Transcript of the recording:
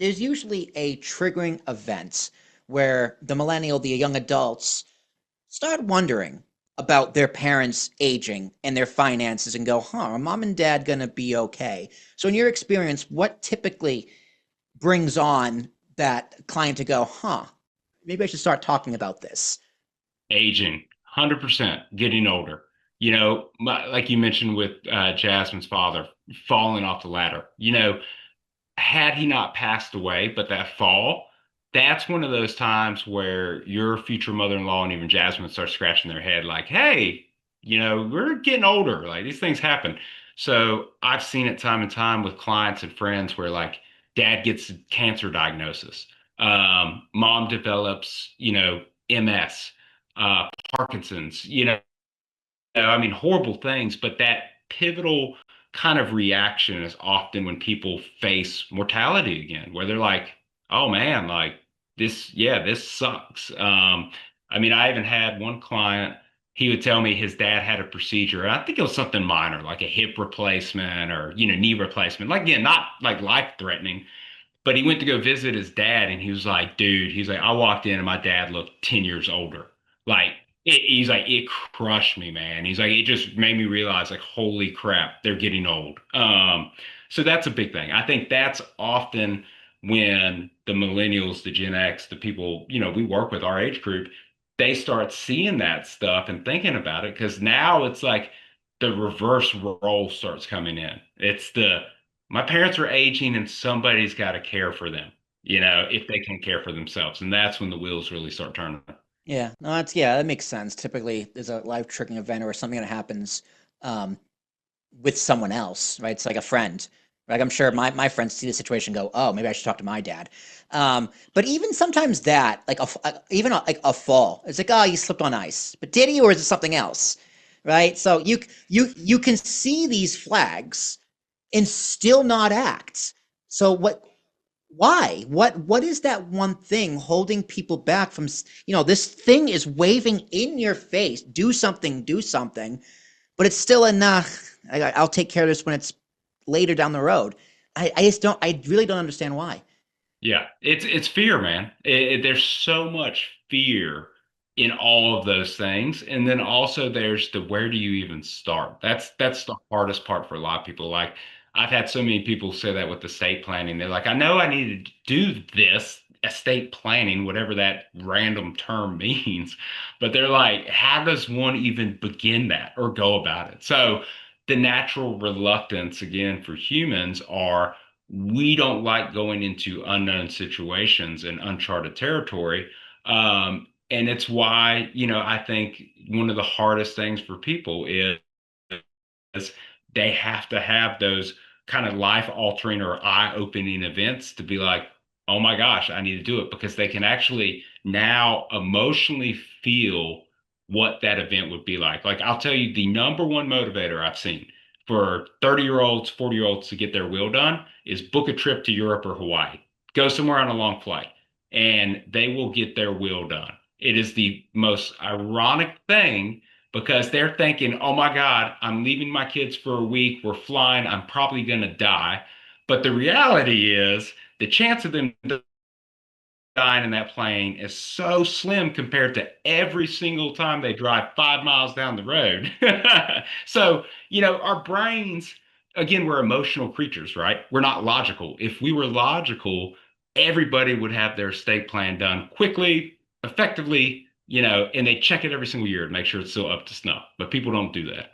there's usually a triggering event where the millennial, the young adults, start wondering about their parents aging and their finances and go, huh, are mom and dad going to be okay? So, in your experience, what typically brings on that client to go, huh, maybe I should start talking about this? Aging, 100%, getting older. Like you mentioned with Jasmine's father falling off the ladder. Had he not passed away, but that fall, that's one of those times where your future mother-in-law and even Jasmine start scratching their head like, hey, we're getting older. Like these things happen. So I've seen it time and time with clients and friends where like dad gets a cancer diagnosis. Mom develops, MS, Parkinson's, I mean, horrible things, but that pivotal kind of reaction is often when people face mortality again, where they're like, oh man, like this, yeah, this sucks. I mean, I even had one client, he would tell me his dad had a procedure. I think it was something minor, like a hip replacement or, knee replacement. Like, again, not like life threatening, but he went to go visit his dad and he was like, dude, he's like, I walked in and my dad looked 10 years older. Like, he's like, it crushed me, man. He's like, it just made me realize, like, holy crap, they're getting old. So that's a big thing. I think that's often when the millennials, the Gen X, the people, we work with our age group, they start seeing that stuff and thinking about it because now it's like the reverse role starts coming in. It's the my parents are aging and somebody's got to care for them, if they can care for themselves. And that's when the wheels really start turning. Yeah, no, that's yeah, that makes sense. Typically, there's a life triggering event or something that happens um, with someone else, right? It's like a friend. Like I'm sure my friends see the situation, and go, "Oh, maybe I should talk to my dad." But even sometimes that, like even like a fall, it's like, "Oh, you slipped on ice," but did he, or is it something else, right? So you can see these flags and still not act. So what? Why? What is that one thing holding people back from, this thing is waving in your face, do something, but it's still enough. I'll take care of this when it's later down the road. I just don't, I really don't understand why. Yeah, it's fear, man. There's so much fear in all of those things, and then also there's the where do you even start? That's the hardest part for a lot of people. Like I've had so many people say that with estate planning. They're like, I know I need to do this estate planning, whatever that random term means, but they're like, how does one even begin that or go about it? So the natural reluctance again for humans are we don't like going into unknown situations and uncharted territory. And it's why, I think one of the hardest things for people is they have to have those kind of life altering or eye opening events to be like, oh my gosh, I need to do it because they can actually now emotionally feel what that event would be like. Like, I'll tell you the number one motivator I've seen for 30-year-olds, 40-year-olds to get their will done is book a trip to Europe or Hawaii. Go somewhere on a long flight and they will get their will done. It is the most ironic thing because they're thinking, oh my God, I'm leaving my kids for a week. We're flying. I'm probably going to die. But the reality is, the chance of them dying in that plane is so slim compared to every single time they drive 5 miles down the road. So, our brains, again, we're emotional creatures, right? We're not logical. If we were logical, everybody would have their estate plan done quickly, effectively, and they check it every single year to make sure it's still up to snuff. But people don't do that.